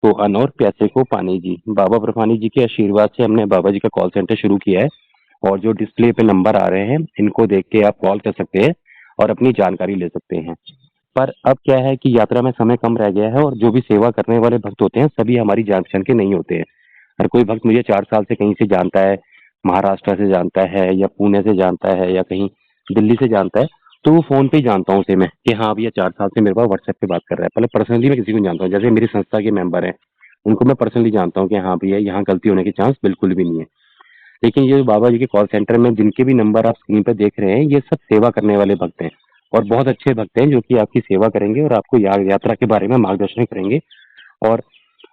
को अन्न और प्यासे को पानी जी। बाबा बर्फानी जी के आशीर्वाद से हमने बाबा जी का कॉल सेंटर शुरू किया है और जो डिस्प्ले पे नंबर आ रहे हैं इनको देख के आप कॉल कर सकते हैं और अपनी जानकारी ले सकते हैं। पर अब क्या है कि यात्रा में समय कम रह गया है और जो भी सेवा करने वाले भक्त होते हैं सभी हमारी जान पहचान के नहीं होते हैं। हर कोई भक्त मुझे 4 साल से कहीं से जानता है, महाराष्ट्र से जानता है या पुणे से जानता है या कहीं दिल्ली से जानता है। तो वो फोन पे ही जानता हूँ उसे मैं कि हाँ भैया 4 साल से मेरे पास व्हाट्सएप पे बात कर रहा है। पहले पर्सनली मैं किसी को नहीं जानता हूँ, जैसे मेरी संस्था के मेंबर हैं उनको मैं पर्सनली जानता हूँ कि हाँ भैया यहाँ गलती होने के चांस बिल्कुल भी नहीं है। लेकिन ये बाबा जी के कॉल सेंटर में जिनके भी नंबर आप स्क्रीन पर देख रहे हैं ये सब सेवा करने वाले भक्त हैं और बहुत अच्छे भक्त हैं जो कि आपकी सेवा करेंगे और आपको यात्रा के बारे में मार्गदर्शन करेंगे। और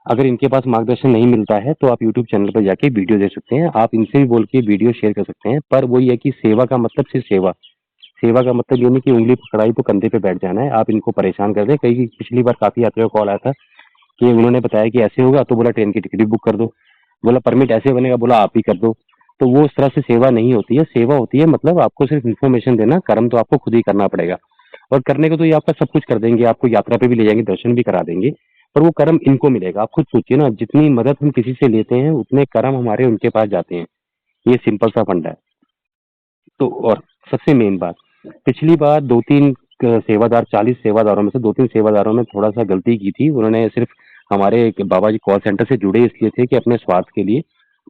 अगर इनके पास मार्गदर्शन नहीं मिलता है तो आप यूट्यूब चैनल पर जाके वीडियो देख सकते हैं, आप इनसे भी बोल के वीडियो शेयर कर सकते हैं। पर वही है कि सेवा का मतलब सिर्फ सेवा, सेवा का मतलब ये नहीं कि उंगली पकड़ाई तो कंधे पे बैठ जाना है, आप इनको परेशान कर दे। कई पिछली बार काफी यात्रियों का कॉल आया था कि उन्होंने बताया कि ऐसे होगा तो बोला ट्रेन की टिकट भी बुक कर दो, बोला परमिट ऐसे बनेगा, बोला आप ही कर दो। तो वो उस तरह से सेवा नहीं होती है। सेवा होती है मतलब आपको सिर्फ इन्फॉर्मेशन देना, कर्म तो आपको खुद ही करना पड़ेगा। और करने को तो ये आपका सब कुछ कर देंगे, आपको यात्रा पे भी ले जाएंगे, दर्शन भी करा देंगे, पर वो कर्म इनको मिलेगा। आप खुद सोचिए ना, जितनी मदद हम किसी से लेते हैं उतने कर्म हमारे उनके पास जाते हैं। ये सिंपल सा फंडा है। तो और सबसे मेन बात, पिछली बार 2-3 सेवादार, 40 सेवादारों में से 2-3 सेवादारों ने थोड़ा सा गलती की थी। उन्होंने सिर्फ हमारे बाबा जी कॉल सेंटर से जुड़े इसलिए थे कि अपने स्वार्थ के लिए,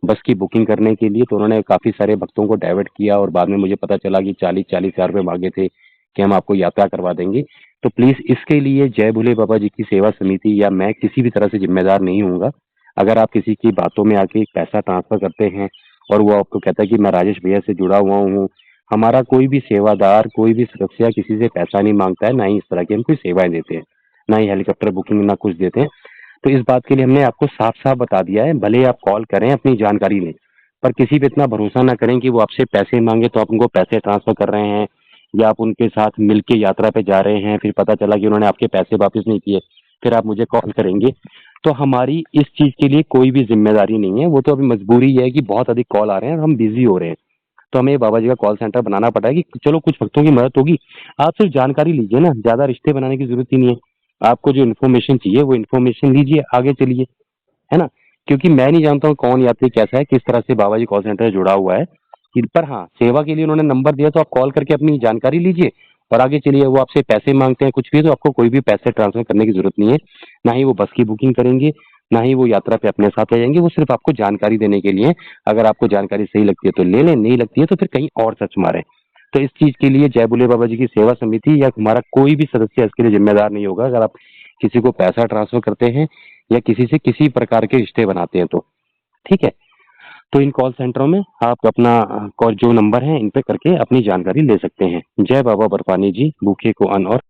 बस की बुकिंग करने के लिए, तो उन्होंने काफी सारे भक्तों को डाइवर्ट किया और बाद में मुझे पता चला कि 40-40 हज़ार रुपये मांगे थे कि हम आपको यात्रा करवा देंगे। तो प्लीज इसके लिए जय भोले बाबा जी की सेवा समिति या मैं किसी भी तरह से जिम्मेदार नहीं हूँगा। अगर आप किसी की बातों में आके पैसा ट्रांसफर करते हैं और वो आपको कहता है कि मैं राजेश भैया से जुड़ा हुआ हूँ, हमारा कोई भी सेवादार, कोई भी सदस्य किसी से पैसा नहीं मांगता है, ना ही इस तरह की हम कोई सेवाएं देते हैं, ना ही हेलीकॉप्टर बुकिंग, ना कुछ देते हैं। तो इस बात के लिए हमने आपको साफ साफ बता दिया है, भले आप कॉल करें अपनी जानकारी लें, पर किसी पे इतना भरोसा ना करें कि वो आपसे पैसे मांगे तो आप उनको पैसे ट्रांसफर कर रहे हैं या आप उनके साथ मिलके यात्रा पे जा रहे हैं, फिर पता चला कि उन्होंने आपके पैसे वापस नहीं किए, फिर आप मुझे कॉल करेंगे। तो हमारी इस चीज के लिए कोई भी जिम्मेदारी नहीं है। वो तो अभी मजबूरी है कि बहुत अधिक कॉल आ रहे हैं और हम बिजी हो रहे हैं, तो हमें बाबा जी का कॉल सेंटर बनाना पड़ा है कि चलो कुछ भक्तों की मदद होगी। आप सिर्फ जानकारी लीजिए ना, ज्यादा रिश्ते बनाने की जरूरत ही नहीं है। आपको जो इन्फॉर्मेशन चाहिए वो इन्फॉर्मेशन लीजिए, आगे चलिए, है ना। क्योंकि मैं नहीं जानता हूँ कौन यात्री कैसा है, किस तरह से बाबा जी कॉल सेंटर से जुड़ा हुआ है। पर हाँ, सेवा के लिए उन्होंने नंबर दिया तो आप कॉल करके अपनी जानकारी लीजिए और आगे चलिए। वो आपसे पैसे मांगते हैं कुछ भी तो आपको कोई भी पैसे ट्रांसफर करने की जरूरत नहीं है, ना ही वो बस की बुकिंग करेंगे, ना ही वो यात्रा पे अपने साथ ले जाएंगे। वो सिर्फ आपको जानकारी देने के लिए। अगर आपको जानकारी सही लगती है तो ले लें, नहीं लगती है तो फिर कहीं और सर्च मारें। तो इस चीज के लिए जय बुले बाबा जी की सेवा समिति या हमारा कोई भी सदस्य इसके लिए जिम्मेदार नहीं होगा। अगर आप किसी को पैसा ट्रांसफर करते हैं या किसी से किसी प्रकार के रिश्ते बनाते हैं तो ठीक है। तो इन कॉल सेंटरों में आप अपना कॉल जो नंबर है इन पे करके अपनी जानकारी ले सकते हैं। जय बाबा बर्फानी जी, भूखे को अन्न और